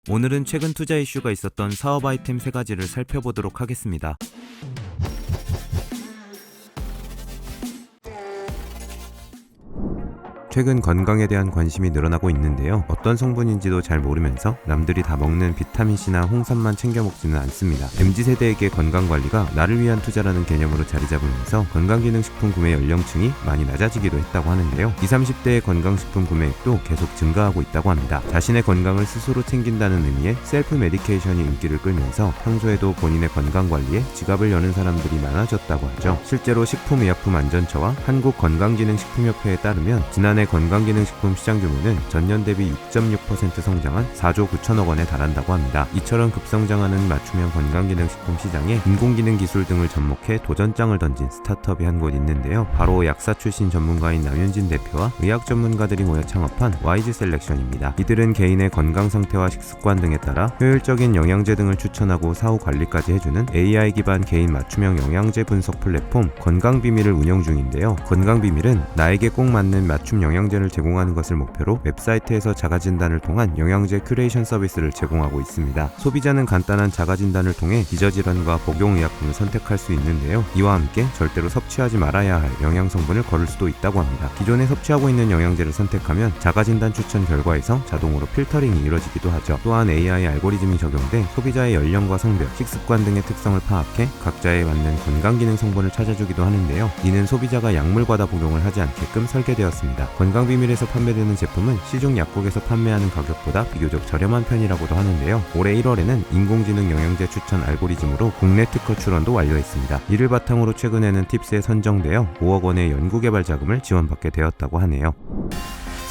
오늘은 최근 투자 이슈가 있었던 사업 아이템 3가지를 살펴보도록 하겠습니다. 최근 건강에 대한 관심이 늘어나고 있는데요. 어떤 성분인지도 잘 모르면서 남들이 다 먹는 비타민C나 홍삼만 챙겨 먹지는 않습니다. MZ세대에게 건강관리가 나를 위한 투자라는 개념으로 자리 잡으면서 건강기능식품 구매 연령층이 많이 낮아지기도 했다고 하는데요. 20, 30대의 건강식품 구매액도 계속 증가하고 있다고 합니다. 자신의 건강을 스스로 챙긴다는 의미의 셀프 메디케이션이 인기를 끌면서 평소에도 본인의 건강관리에 지갑을 여는 사람들이 많아졌다고 하죠. 실제로 식품의약품안전처와 한국건강기능식품협회에 따르면 지난해 건강기능식품 시장 규모는 전년 대비 6.6% 성장한 4조 9천억 원에 달한다고 합니다. 이처럼 급성장하는 맞춤형 건강기능식품 시장에 인공기능 기술 등을 접목해 도전장을 던진 스타트업이 한 곳 있는데요. 바로 약사 출신 전문가인 남윤진 대표와 의학 전문가들이 모여 창업한 와이즈 셀렉션입니다. 이들은 개인의 건강 상태와 식습관 등에 따라 효율적인 영양제 등을 추천하고 사후 관리까지 해주는 AI 기반 개인 맞춤형 영양제 분석 플랫폼 건강비밀을 운영 중인데요. 건강비밀은 나에게 꼭 맞는 맞춤 영양제를 제공하는 것을 목표로 웹사이트에서 자가진단을 통한 영양제 큐레이션 서비스를 제공하고 있습니다. 소비자는 간단한 자가진단을 통해 기저질환과 복용의약품을 선택할 수 있는데요. 이와 함께 절대로 섭취하지 말아야 할 영양성분을 거를 수도 있다고 합니다. 기존에 섭취하고 있는 영양제를 선택하면 자가진단 추천 결과에서 자동으로 필터링이 이루어지기도 하죠. 또한 AI 알고리즘이 적용돼 소비자의 연령과 성별, 식습관 등의 특성을 파악해 각자에 맞는 건강기능 성분을 찾아주기도 하는데요. 이는 소비자가 약물과다 복용을 하지 않게끔 설계되었습니다. 건강비밀에서 판매되는 제품은 시중 약국에서 판매하는 가격보다 비교적 저렴한 편이라고도 하는데요. 올해 1월에는 인공지능 영양제 추천 알고리즘으로 국내 특허 출원도 완료했습니다. 이를 바탕으로 최근에는 팁스에 선정되어 5억 원의 연구개발 자금을 지원받게 되었다고 하네요.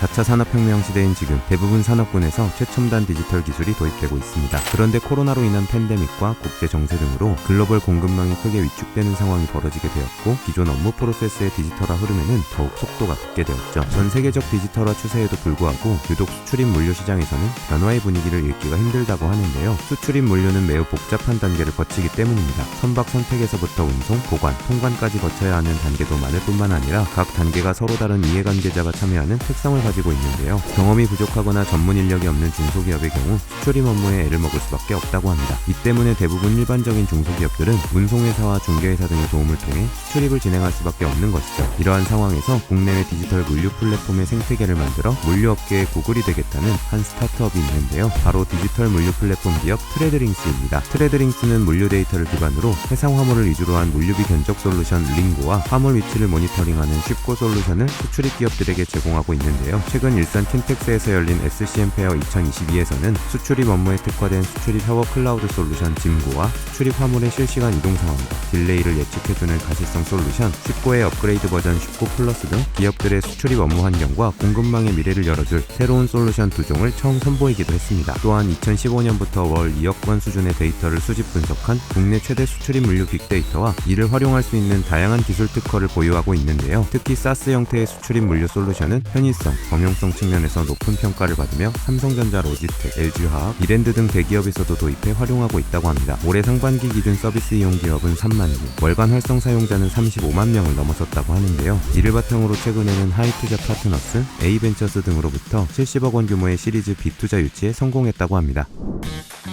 4차 산업혁명 시대인 지금 대부분 산업군에서 최첨단 디지털 기술이 도입되고 있습니다. 그런데 코로나로 인한 팬데믹과 국제 정세 등으로 글로벌 공급망이 크게 위축되는 상황이 벌어지게 되었고 기존 업무 프로세스의 디지털화 흐름에는 더욱 속도가 붙게 되었죠. 전 세계적 디지털화 추세에도 불구하고 유독 수출입 물류 시장에서는 변화의 분위기를 읽기가 힘들다고 하는데요. 수출입 물류는 매우 복잡한 단계를 거치기 때문입니다. 선박 선택에서부터 운송, 보관, 통관까지 거쳐야 하는 단계도 많을 뿐만 아니라 각 단계가 서로 다른 이해관계자가 참여하는 특성을 가지고 있는데요. 경험이 부족하거나 전문 인력이 없는 중소기업의 경우 수출입 업무에 애를 먹을 수밖에 없다고 합니다. 이 때문에 대부분 일반적인 중소기업들은 운송회사와 중개회사 등의 도움을 통해 수출입을 진행할 수밖에 없는 것이죠. 이러한 상황에서 국내외 디지털 물류 플랫폼의 생태계를 만들어 물류업계의 구글이 되겠다는 한 스타트업이 있는데요. 바로 디지털 물류 플랫폼 기업 트레드링스입니다. 트레드링스는 물류 데이터를 기반으로 해상 화물을 위주로 한 물류비 견적 솔루션 링고와 화물 위치를 모니터링하는 쉽고 솔루션을 수출입 기업들에게 제공하고 있는데요. 최근 일산 킨텍스에서 열린 SCM 페어 2022에서는 수출입 업무에 특화된 수출입 협업 클라우드 솔루션 짐고와 수출입 화물의 실시간 이동 상황과 딜레이를 예측해주는 가시성 솔루션 쉽고의 업그레이드 버전 쉽고 플러스 등 기업들의 수출입 업무 환경과 공급망의 미래를 열어줄 새로운 솔루션 2종을 처음 선보이기도 했습니다. 또한 2015년부터 월 2억 건 수준의 데이터를 수집 분석한 국내 최대 수출입 물류 빅데이터와 이를 활용할 수 있는 다양한 기술 특허를 보유하고 있는데요. 특히 사스 형태의 수출입 물류 솔루션은 편의성, 범용성 측면에서 높은 평가를 받으며 삼성전자, 로지텍, LG화학, 이랜드 등 대기업에서도 도입해 활용하고 있다고 합니다. 올해 상반기 기준 서비스 이용 기업은 3만 명, 월간 활성 사용자는 35만 명을 넘어섰다고 하는데요. 이를 바탕으로 최근에는 하이투자 파트너스, A벤처스 등으로부터 70억 원 규모의 시리즈 B 투자 유치에 성공했다고 합니다.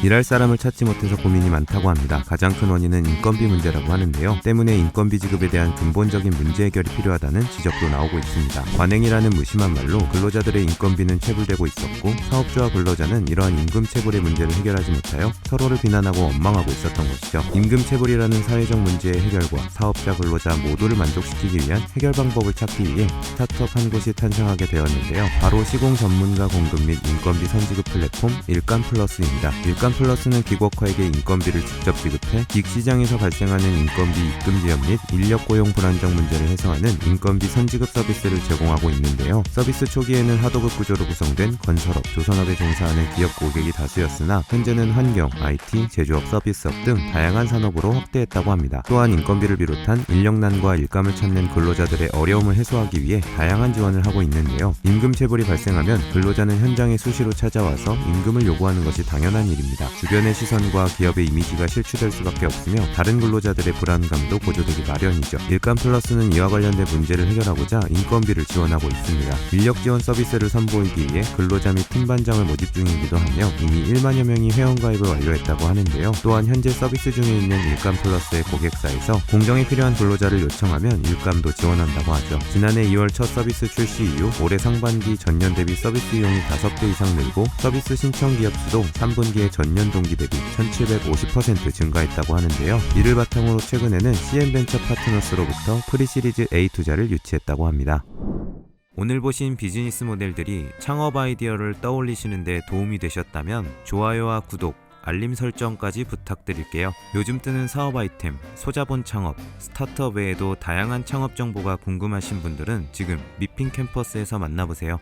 일할 사람을 찾지 못해서 고민이 많다고 합니다. 가장 큰 원인은 인건비 문제라고 하는데요. 때문에 인건비 지급에 대한 근본적인 문제 해결이 필요하다는 지적도 나오고 있습니다. 관행이라는 무심한 말로 근로자들의 인건비는 체불되고 있었고 사업주와 근로자는 이러한 임금 체불의 문제를 해결하지 못하여 서로를 비난하고 원망하고 있었던 것이죠. 임금 체불이라는 사회적 문제의 해결과 사업자, 근로자 모두를 만족시키기 위한 해결 방법을 찾기 위해 스타트업 한 곳이 탄생하게 되었는데요. 바로 시공 전문가 공급 및 인건비 선지급 플랫폼 일감플러스입니다. 일감플러스는 기업가에게 인건비를 직접 지급해 기획 시장에서 발생하는 인건비 입금 지연 및 인력 고용 불안정 문제를 해소하는 인건비 선지급 서비스를 제공하고 있는데요. 서비스 초기에는 하도급 구조로 구성된 건설업, 조선업에 종사하는 기업 고객이 다수였으나 현재는 환경, IT, 제조업, 서비스업 등 다양한 산업으로 확대했다고 합니다. 또한 인건비를 비롯한 인력난과 일감을 찾는 근로자들의 어려움을 해소하기 위해 다양한 지원을 하고 있는데요. 임금 체불이 발생하면 근로자는 현장에 수시로 찾아와서 임금을 요구하는 것이 당연한 일입니다. 합니다. 주변의 시선과 기업의 이미지가 실추될 수밖에 없으며 다른 근로자들의 불안감도 고조되기 마련이죠. 일감 플러스는 이와 관련된 문제를 해결하고자 인건비를 지원하고 있습니다. 인력 지원 서비스를 선보이기 위해 근로자 및 팀반장을 모집 중이기도 하며 이미 1만여 명이 회원가입을 완료했다고 하는데요. 또한 현재 서비스 중에 있는 일감 플러스의 고객사에서 공정에 필요한 근로자를 요청하면 일감도 지원한다고 하죠. 지난해 2월 첫 서비스 출시 이후 올해 상반기 전년 대비 서비스 이용이 5배 이상 늘고 서비스 신청 기업 수도 3분기에 전년 동기 대비 1750% 증가했다고 하는데요. 이를 바탕으로 최근에는 CM벤처 파트너스로부터 프리시리즈 A 투자를 유치했다고 합니다. 오늘 보신 비즈니스 모델들이 창업 아이디어를 떠올리시는 데 도움이 되셨다면 좋아요와 구독, 알림 설정까지 부탁드릴게요. 요즘 뜨는 사업 아이템, 소자본 창업, 스타트업 외에도 다양한 창업 정보가 궁금하신 분들은 지금 미핑 캠퍼스에서 만나보세요.